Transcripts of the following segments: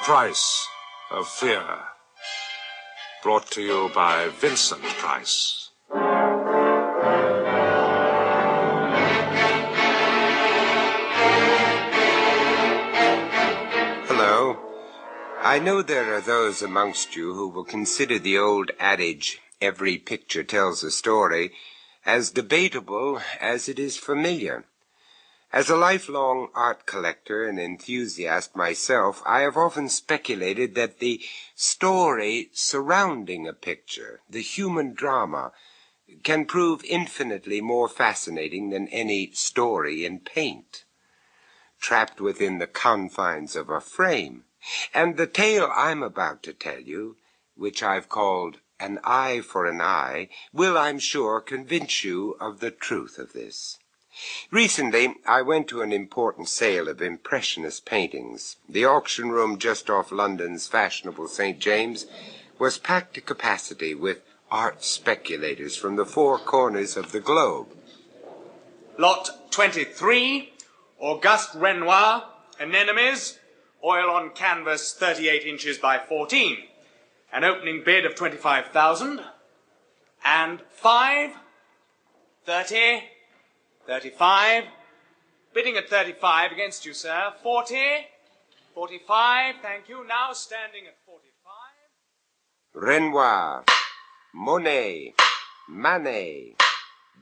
Price of Fear. Brought to you by Vincent Price. Hello. I know there are those amongst you who will consider the old adage, every picture tells a story, as debatable as it is familiar. As a lifelong art collector and enthusiast myself, I have often speculated that the story surrounding a picture, the human drama, can prove infinitely more fascinating than any story in paint, trapped within the confines of a frame. And the tale I'm about to tell you, which I've called An Eye for an Eye, will, I'm sure, convince you of the truth of this. Recently, I went to an important sale of Impressionist paintings. The auction room just off London's fashionable St. James was packed to capacity with art speculators from the four corners of the globe. Lot 23, Auguste Renoir, Anemones, oil on canvas 38 inches by 14. An opening bid of 25,000. And 5, 30... 35. Bidding at 35 against you, sir. 40. 45. Thank you. Now standing at 45. Renoir, Monet, Manet,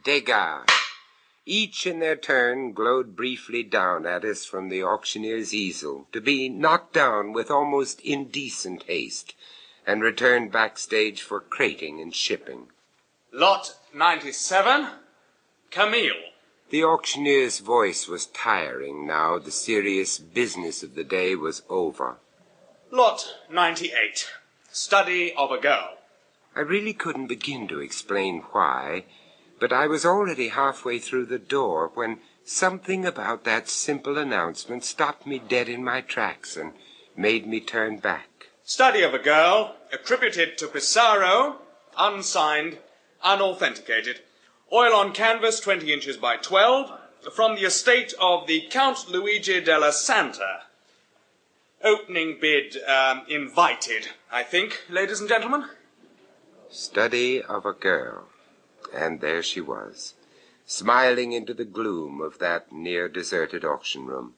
Degas. Each in their turn glowed briefly down at us from the auctioneer's easel, to be knocked down with almost indecent haste, and returned backstage for crating and shipping. Lot 97, Camille. The auctioneer's voice was tiring now. The serious business of the day was over. Lot 98, Study of a Girl. I really couldn't begin to explain why, but I was already halfway through the door when something about that simple announcement stopped me dead in my tracks and made me turn back. Study of a Girl, attributed to Pissarro, unsigned, unauthenticated. Oil on canvas 20 inches by 12, from the estate of the Count Luigi della Santa. Opening bid invited, I think, ladies and gentlemen. Study of a Girl. And there she was, smiling into the gloom of that near-deserted auction room.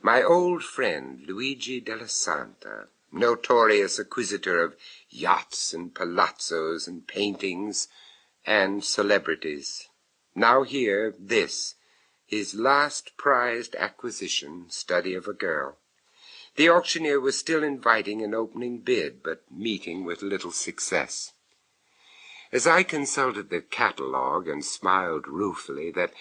My old friend, Luigi della Santa, notorious acquisitor of yachts and palazzos and paintings and celebrities. Now here, this, his last prized acquisition, Study of a Girl. The auctioneer was still inviting an opening bid, but meeting with little success. As I consulted the catalogue and smiled ruefully that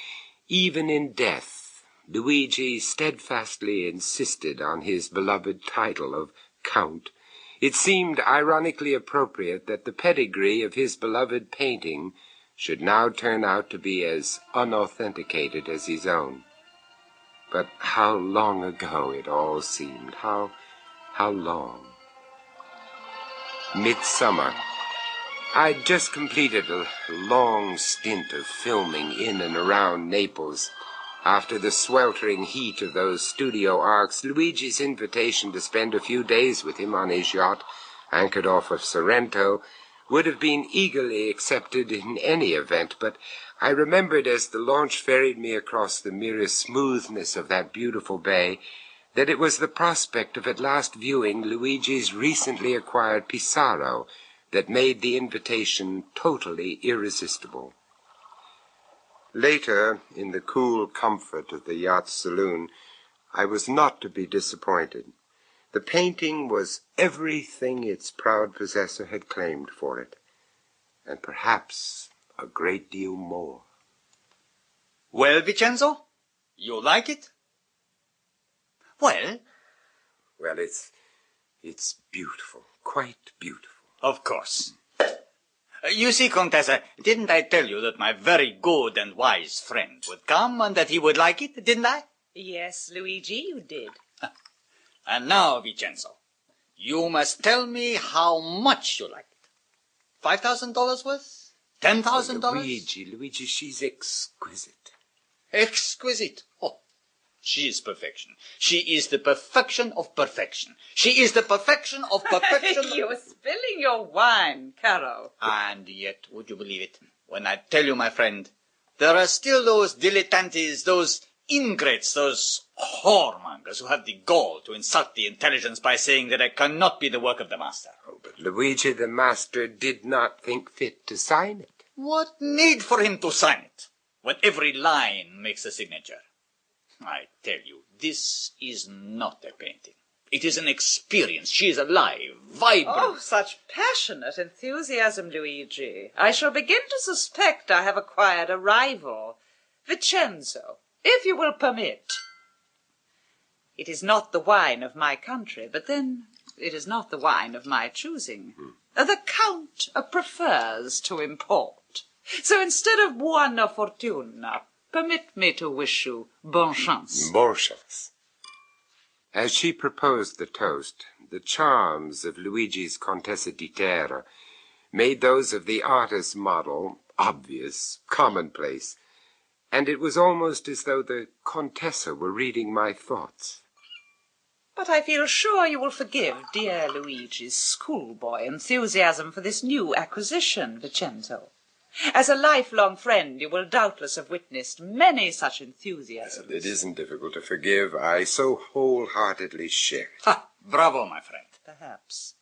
even in death, Luigi steadfastly insisted on his beloved title of Count, it seemed ironically appropriate that the pedigree of his beloved painting should now turn out to be as unauthenticated as his own. But how long ago it all seemed, how long. Midsummer. I'd just completed a long stint of filming in and around Naples. After the sweltering heat of those studio arcs, Luigi's invitation to spend a few days with him on his yacht, anchored off of Sorrento, would have been eagerly accepted in any event, but I remembered as the launch ferried me across the mirror smoothness of that beautiful bay that it was the prospect of at last viewing Luigi's recently acquired Pissarro that made the invitation totally irresistible. Later, in the cool comfort of the yacht's saloon, I was not to be disappointed. The painting was everything its proud possessor had claimed for it, and perhaps a great deal more. Well, Vincenzo, you like it? Well, it's beautiful, quite beautiful. Of course. You see, Contessa, didn't I tell you that my very good and wise friend would come and that he would like it, didn't I? Yes, Luigi, you did. And now, Vincenzo, you must tell me how much you like it. $5,000 worth? $10,000? Luigi, she's exquisite. Exquisite? Oh, She is perfection. She is the perfection of perfection. She is the perfection of perfection. You're spilling your wine, Caro. And yet, would you believe it, when I tell you, my friend, there are still those dilettantes, those ingrates, those whoremongers who have the gall to insult the intelligence by saying that it cannot be the work of the master. Oh, but Luigi the master did not think fit to sign it. What need for him to sign it, when every line makes a signature? I tell you, this is not a painting. It is an experience. She is alive, vibrant. Oh, such passionate enthusiasm, Luigi. I shall begin to suspect I have acquired a rival. Vincenzo, if you will permit. It is not the wine of my country, but then it is not the wine of my choosing. The Count prefers to import. So instead of buona fortuna, permit me to wish you bonne chance. Bonne chance. As she proposed the toast, the charms of Luigi's Contessa di Terra made those of the artist's model obvious, commonplace, and it was almost as though the Contessa were reading my thoughts. But I feel sure you will forgive dear Luigi's schoolboy enthusiasm for this new acquisition, Vincenzo. As a lifelong friend, you will doubtless have witnessed many such enthusiasms. It isn't difficult to forgive. I so wholeheartedly share it. Ha! Bravo, my friend. Perhaps.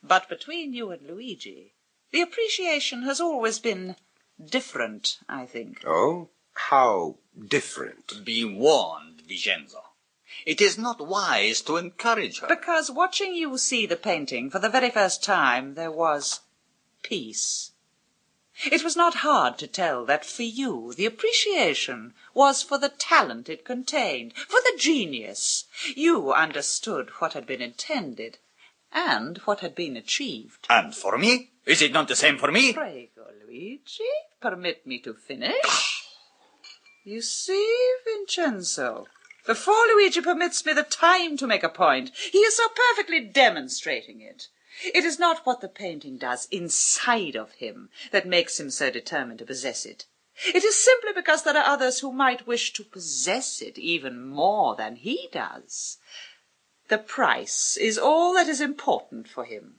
But between you and Luigi, the appreciation has always been different, I think. Oh? How different? Be warned, Vincenzo. It is not wise to encourage her. Because watching you see the painting for the very first time, there was peace. It was not hard to tell that for you the appreciation was for the talent it contained, for the genius. You understood what had been intended and what had been achieved. And for me? Is it not the same for me? Prego, Luigi, permit me to finish. You see, Vincenzo, before Luigi permits me the time to make a point, he is so perfectly demonstrating it. It is not what the painting does inside of him that makes him so determined to possess it. It is simply because there are others who might wish to possess it even more than he does. The price is all that is important for him.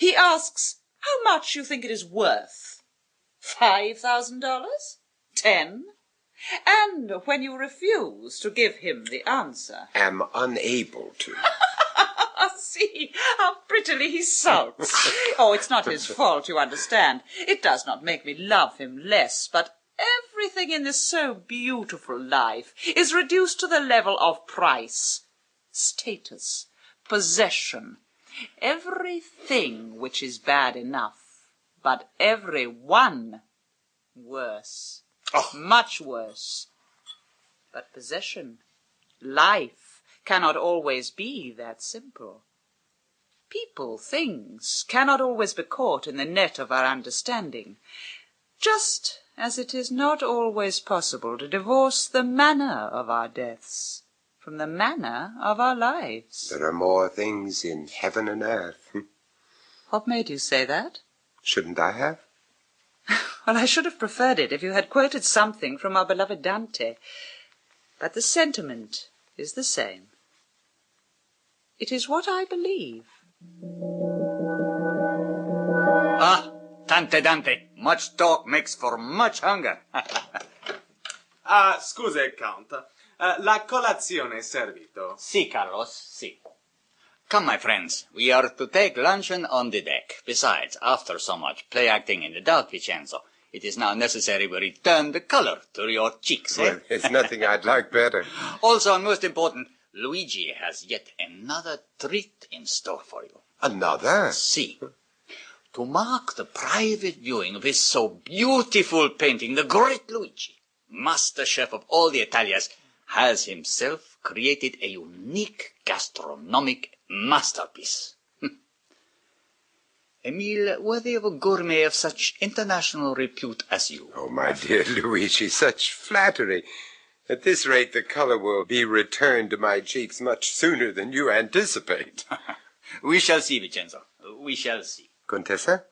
He asks how much you think it is worth. $5,000? 10? And when you refuse to give him the answer... Am unable to. See how prettily he sulks. Oh, it's not his fault, you understand. It does not make me love him less, but everything in this so beautiful life is reduced to the level of price, status, possession. Everything which is bad enough, but every one worse. Oh. Much worse. But possession, life, cannot always be that simple. People, things, cannot always be caught in the net of our understanding, just as it is not always possible to divorce the manner of our deaths from the manner of our lives. There are more things in heaven and earth. What made you say that? Shouldn't I have? Well, I should have preferred it if you had quoted something from our beloved Dante. But the sentiment is the same. It is what I believe. Ah, tante Dante, much talk makes for much hunger. Scusi, Count. La colazione è servito. Si, Carlos, si. Come, my friends, we are to take luncheon on the deck. Besides, after so much play-acting in the dark, Vincenzo, it is now necessary we return the color to your cheeks, eh? Well, it's nothing I'd like better. Also, and most important, Luigi has yet another treat in store for you. Another? See, to mark the private viewing of his so beautiful painting, the great Luigi, master chef of all the Italias, has himself created a unique gastronomic masterpiece. A meal worthy of a gourmet of such international repute as you. Oh, my dear Luigi, such flattery. At this rate, the color will be returned to my cheeks much sooner than you anticipate. We shall see, Vincenzo. We shall see. Contessa?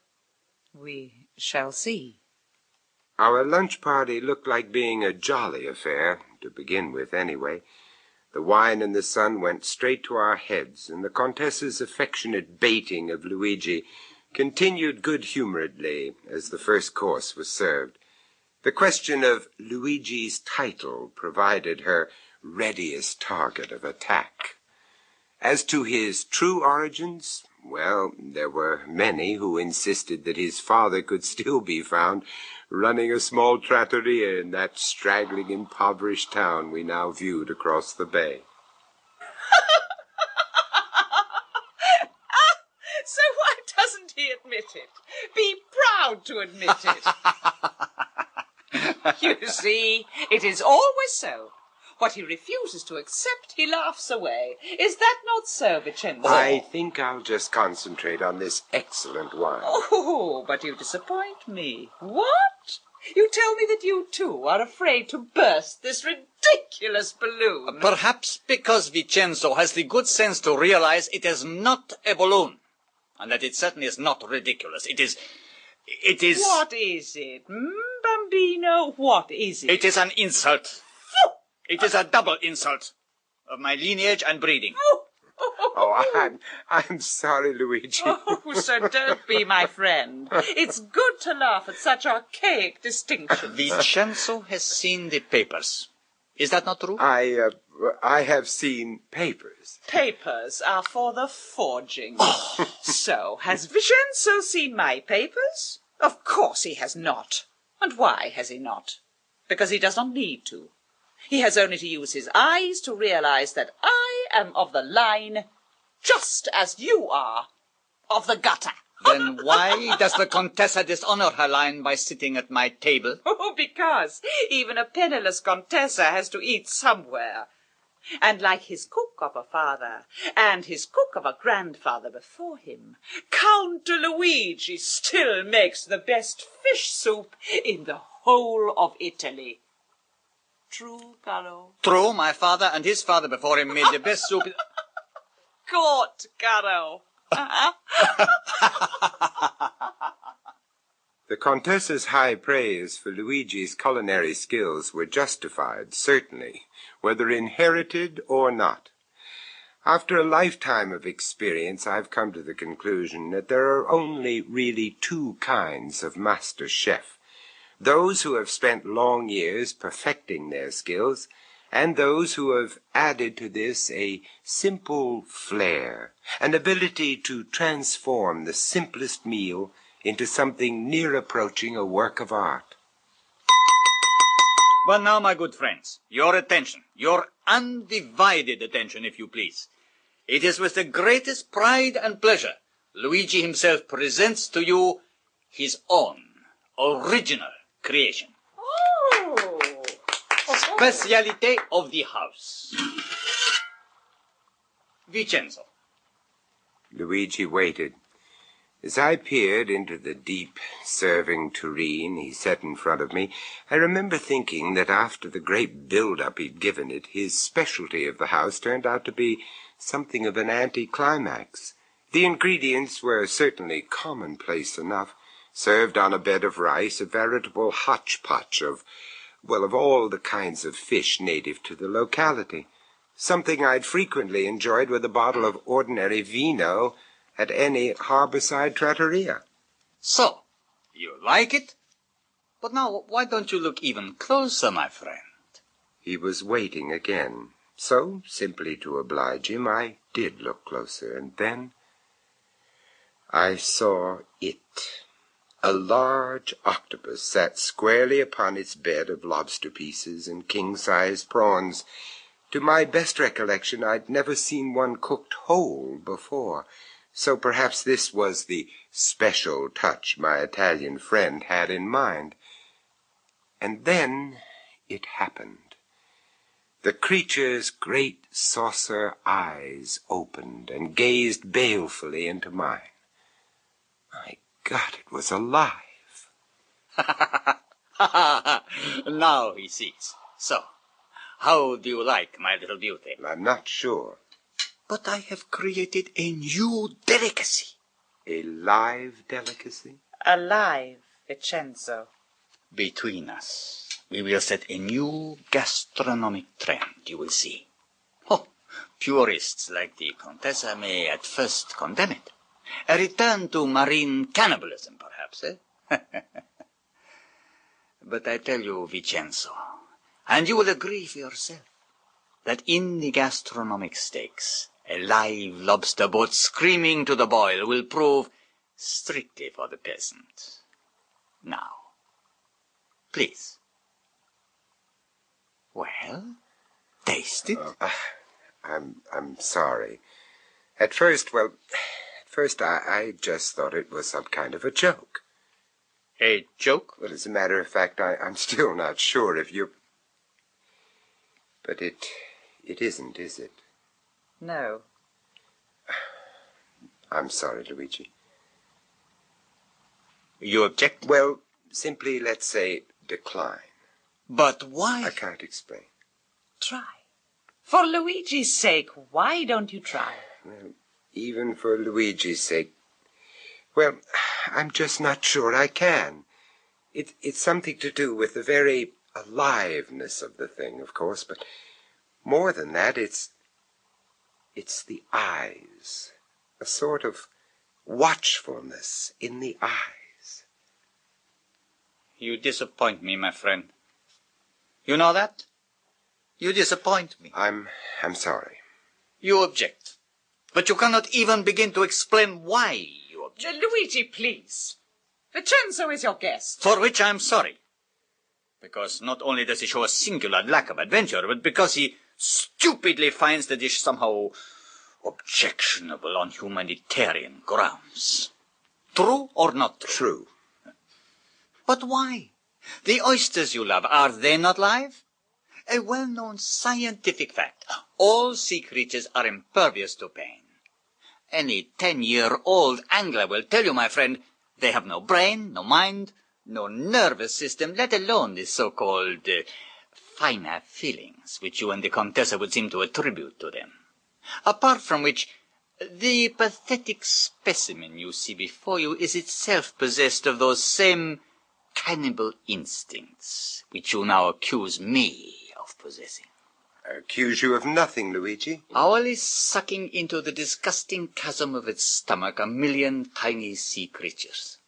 We shall see. Our lunch party looked like being a jolly affair, to begin with anyway. The wine and the sun went straight to our heads, and the Contessa's affectionate baiting of Luigi continued good-humoredly as the first course was served. The question of Luigi's title provided her readiest target of attack. As to his true origins, well, there were many who insisted that his father could still be found running a small trattoria in that straggling, impoverished town we now viewed across the bay. So why doesn't he admit it? Be proud to admit it. You see, it is always so. What he refuses to accept, he laughs away. Is that not so, Vincenzo? I think I'll just concentrate on this excellent wine. Oh, but you disappoint me. What? You tell me that you, too, are afraid to burst this ridiculous balloon. Perhaps because Vincenzo has the good sense to realize it is not a balloon, and that it certainly is not ridiculous. It is... What is it? Bambino, what is it? It is an insult. It is a double insult of my lineage and breeding. Oh, I'm sorry, Luigi. Oh, so don't be my friend. It's good to laugh at such archaic distinctions. Vincenzo has seen the papers. Is that not true? I have seen papers. Papers are for the forging. So, has Vincenzo seen my papers? Of course he has not. And why has he not? Because he does not need to. He has only to use his eyes to realize that I am of the line, just as you are of the gutter. Then why does the Contessa dishonor her line by sitting at my table? Oh, because even a penniless Contessa has to eat somewhere. And like his cook of a father, and his cook of a grandfather before him, Count Luigi still makes the best fish soup in the whole of Italy. True, Caro? True, my father and his father before him made the best soup. Caught, Caro. The Contessa's high praise for Luigi's culinary skills were justified, certainly, whether inherited or not. After a lifetime of experience, I've come to the conclusion that there are only really two kinds of master chef. Those who have spent long years perfecting their skills, and those who have added to this a simple flair, an ability to transform the simplest meal into something near approaching a work of art. But now, my good friends, your attention, your undivided attention, if you please. It is with the greatest pride and pleasure Luigi himself presents to you his own original creation. Oh! Specialité of the house. Vincenzo. Luigi waited. As I peered into the deep, serving tureen he set in front of me, I remember thinking that after the great build-up he'd given it, his specialty of the house turned out to be something of an anticlimax. The ingredients were certainly commonplace enough, served on a bed of rice, a veritable hodgepodge of all the kinds of fish native to the locality, something I'd frequently enjoyed with a bottle of ordinary vino at any harborside trattoria. So, you like it? But now, why don't you look even closer, my friend? He was waiting again, so, simply to oblige him, I did look closer, and then I saw it. A large octopus sat squarely upon its bed of lobster pieces and king-sized prawns. To my best recollection, I'd never seen one cooked whole before, so perhaps this was the special touch my Italian friend had in mind. And then it happened. The creature's great saucer eyes opened and gazed balefully into mine. My God, it was alive. Now he sees. So, how do you like my little beauty? I'm not sure. But I have created a new delicacy. A live delicacy? Alive, Vincenzo. Between us, we will set a new gastronomic trend, you will see. Oh, purists like the Contessa may at first condemn it. A return to marine cannibalism, perhaps, eh? But I tell you, Vincenzo, and you will agree for yourself, that in the gastronomic stakes, a live lobster boat screaming to the boil will prove strictly for the peasant. Now, please. Well, taste it. I'm sorry. At first I just thought it was some kind of a joke. A joke? Well, as a matter of fact, I'm still not sure if you... But it isn't, is it? No. I'm sorry, Luigi. You object? Well, simply, let's say, decline. But why? I can't explain. Try. For Luigi's sake, why don't you try? Well, even for Luigi's sake, well, I'm just not sure I can. It's something to do with the very aliveness of the thing, of course, but more than that, it's the eyes. A sort of watchfulness in the eyes. You disappoint me, my friend. You know that? You disappoint me. I'm sorry. You object. But you cannot even begin to explain why you object. Luigi, please. Vincenzo is your guest. For which I am sorry. Because not only does he show a singular lack of adventure, but because he stupidly finds the dish somehow objectionable on humanitarian grounds. True or not true? True. But why? The oysters you love, are they not live? A well-known scientific fact. All sea creatures are impervious to pain. Any 10-year-old angler will tell you, my friend, they have no brain, no mind, no nervous system, let alone the so-called finer feelings which you and the Contessa would seem to attribute to them. Apart from which, the pathetic specimen you see before you is itself possessed of those same cannibal instincts which you now accuse me of possessing. I accuse you of nothing, Luigi. Owl is sucking into the disgusting chasm of its stomach 1,000,000 tiny sea creatures,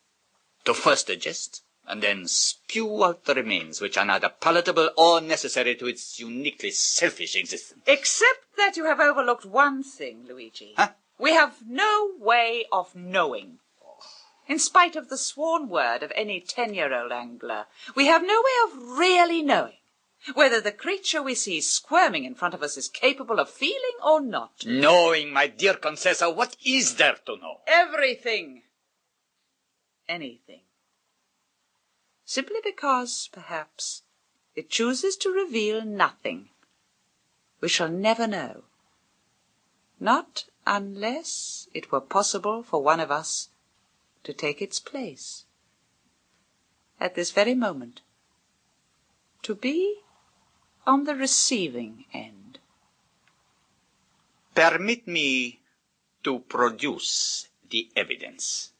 to first digest, and then spew out the remains which are neither palatable or necessary to its uniquely selfish existence. Except that you have overlooked one thing, Luigi. Huh? We have no way of knowing. In spite of the sworn word of any 10-year-old angler, we have no way of really knowing whether the creature we see squirming in front of us is capable of feeling or not. Knowing, my dear Contessa, what is there to know? Everything. Anything. Simply because, perhaps, it chooses to reveal nothing. We shall never know. Not unless it were possible for one of us to take its place. At this very moment. To be on the receiving end. Permit me to produce the evidence.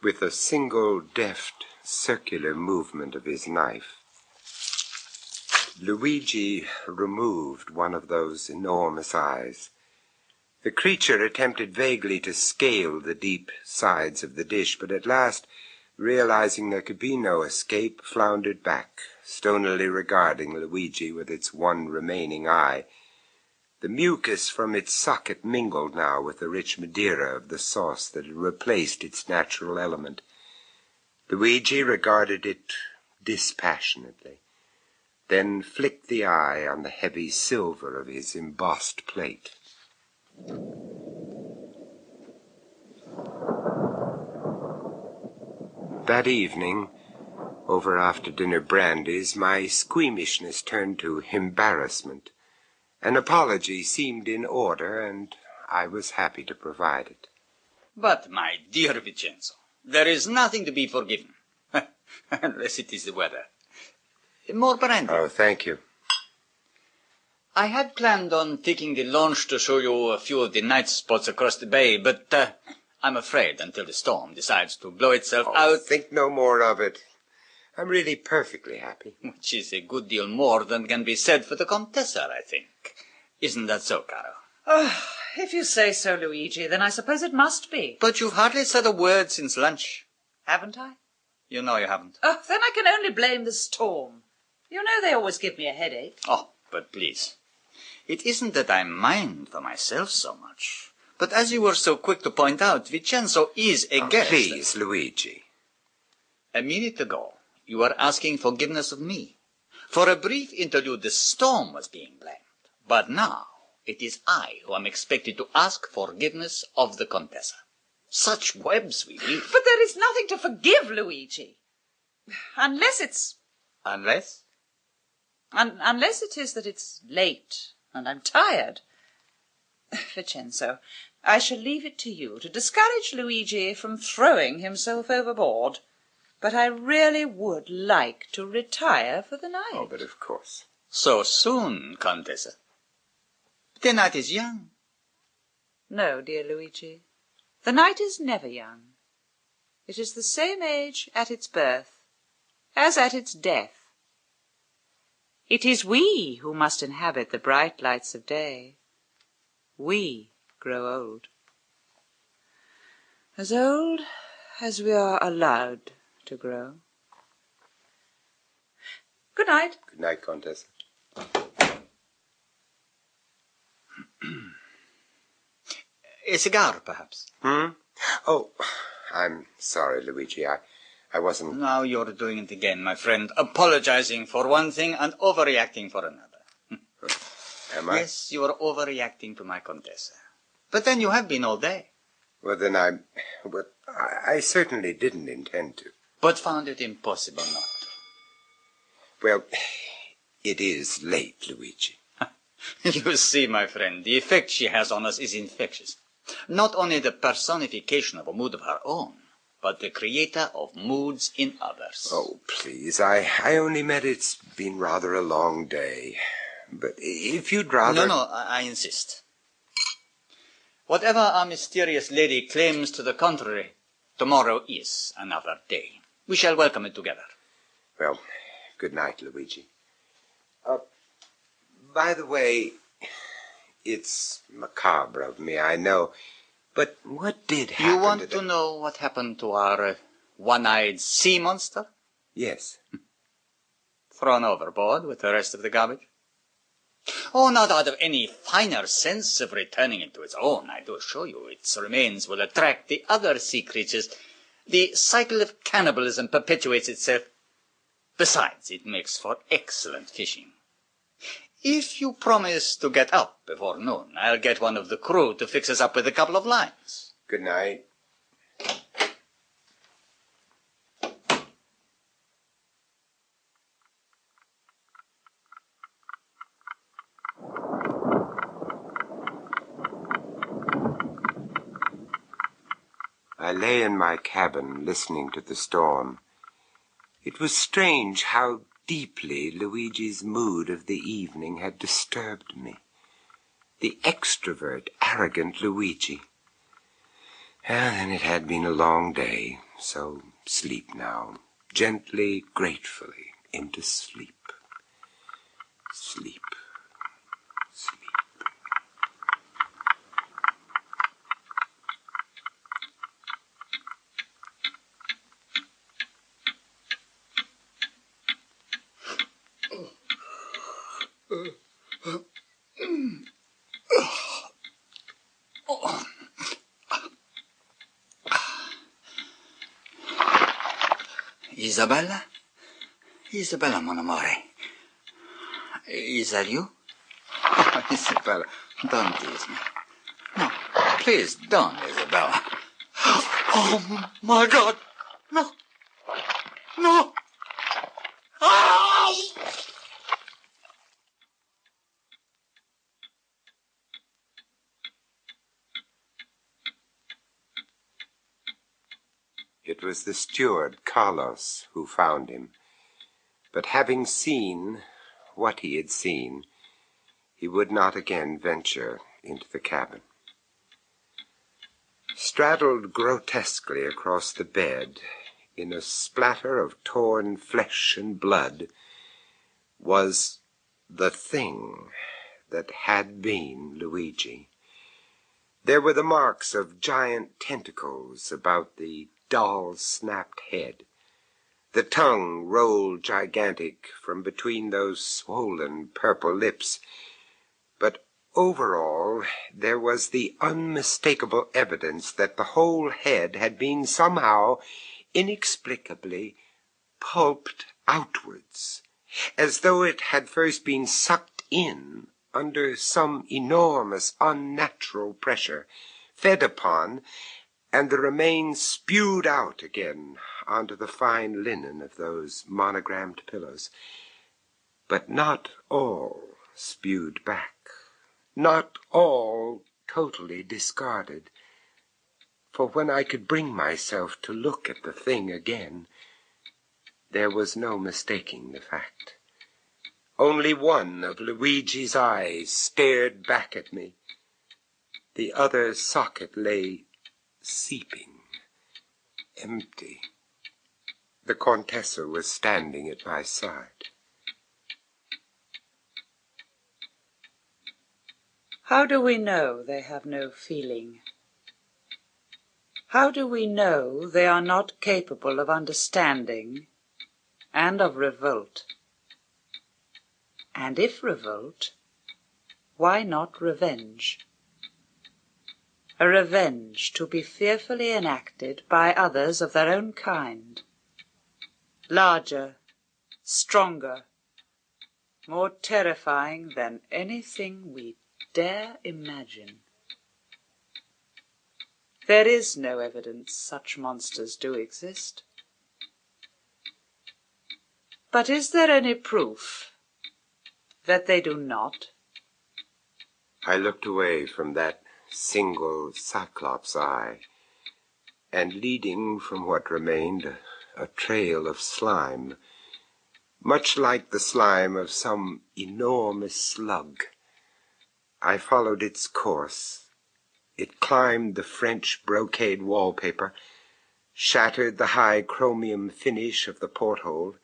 With a single deft, circular movement of his knife, Luigi removed one of those enormous eyes. The creature attempted vaguely to scale the deep sides of the dish, but at last, realizing there could be no escape, floundered back, stonily regarding Luigi with its one remaining eye. The mucus from its socket mingled now with the rich Madeira of the sauce that had replaced its natural element. Luigi regarded it dispassionately, then flicked the eye on the heavy silver of his embossed plate. That evening, over after-dinner brandies, my squeamishness turned to embarrassment. An apology seemed in order, and I was happy to provide it. But, my dear Vincenzo, there is nothing to be forgiven, unless it is the weather. More brandy. Oh, thank you. I had planned on taking the launch to show you a few of the night spots across the bay, but I'm afraid until the storm decides to blow itself out... Think no more of it. I'm really perfectly happy. Which is a good deal more than can be said for the Contessa, I think. Isn't that so, Caro? Oh, if you say so, Luigi, then I suppose it must be. But you've hardly said a word since lunch. Haven't I? You know you haven't. Oh, then I can only blame the storm. You know they always give me a headache. Oh, but please. It isn't that I mind for myself so much. But as you were so quick to point out, Vincenzo is a guest. Please, Luigi. A minute ago, you were asking forgiveness of me. For a brief interlude, the storm was being blamed. But now, it is I who am expected to ask forgiveness of the Contessa. Such webs we weave. But there is nothing to forgive, Luigi. Unless it's... Unless? Unless it is that it's late and I'm tired. Vincenzo, I shall leave it to you to discourage Luigi from throwing himself overboard. But I really would like to retire for the night. Oh, but of course. So soon, Contessa. The night is young. No, dear Luigi. The night is never young. It is the same age at its birth as at its death. It is we who must inhabit the bright lights of day. We grow old as we are allowed to grow. Good night. Good night, Contessa. A cigar, perhaps? Oh, I'm sorry, Luigi. I wasn't... Now you're doing it again, my friend. Apologizing for one thing and overreacting for another. Am I? Yes, you are overreacting to my Contessa. But then you have been all day. Well, then I certainly didn't intend to. But found it impossible not to. Well, it is late, Luigi. You see, my friend, the effect she has on us is infectious. Not only the personification of a mood of her own, but the creator of moods in others. Oh, please, I only meant it's been rather a long day. But if you'd rather... No, I insist. Whatever our mysterious lady claims to the contrary, tomorrow is another day. We shall welcome it together. Well, good night, Luigi. By the way, it's macabre of me, I know, but what did happen? You want to know what happened to our one-eyed sea monster? Yes. Thrown overboard with the rest of the garbage? Oh, not out of any finer sense of returning it to its own. I do assure you its remains will attract the other sea creatures. The cycle of cannibalism perpetuates itself. Besides, it makes for excellent fishing. If you promise to get up before noon, I'll get one of the crew to fix us up with a couple of lines. Good night. I lay in my cabin listening to the storm. It was strange how deeply Luigi's mood of the evening had disturbed me. The extrovert, arrogant Luigi. And then it had been a long day, so sleep now, gently, gratefully, into sleep. Sleep. Sleep. Isabella? Isabella, mon amore. Is that you? Oh, Isabella, don't tease me. No, please don't, Isabella. Oh, my God. No. No. Oh! It was the steward, Carlos, who found him. But having seen what he had seen, he would not again venture into the cabin. Straddled grotesquely across the bed, in a splatter of torn flesh and blood, was the thing that had been Luigi. There were the marks of giant tentacles about the doll's snapped head. The tongue rolled gigantic from between those swollen purple lips. But overall, there was the unmistakable evidence that the whole head had been somehow, inexplicably, pulped outwards, as though it had first been sucked in under some enormous unnatural pressure, fed upon, and the remains spewed out again onto the fine linen of those monogrammed pillows. But not all spewed back, not all totally discarded, for when I could bring myself to look at the thing again, there was no mistaking the fact. Only one of Luigi's eyes stared back at me. The other socket lay seeping, empty. The Contessa was standing at my side. How do we know they have no feeling? How do we know they are not capable of understanding and of revolt? And if revolt, why not revenge? A revenge to be fearfully enacted by others of their own kind, larger, stronger, more terrifying than anything we dare imagine. There is no evidence such monsters do exist. But is there any proof that they do not? I looked away from that single cyclops eye, and leading from what remained a trail of slime, much like the slime of some enormous slug, I followed its course. It climbed the French brocade wallpaper, shattered the high chromium finish of the porthole,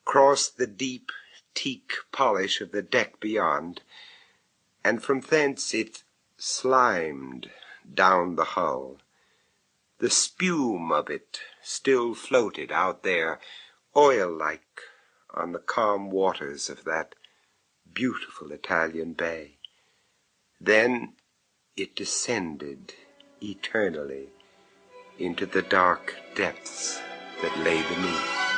crossed the deep teak polish of the deck beyond, and from thence it slimed down the hull. The spume of it still floated out there, oil-like, on the calm waters of that beautiful Italian bay. Then it descended eternally into the dark depths that lay beneath.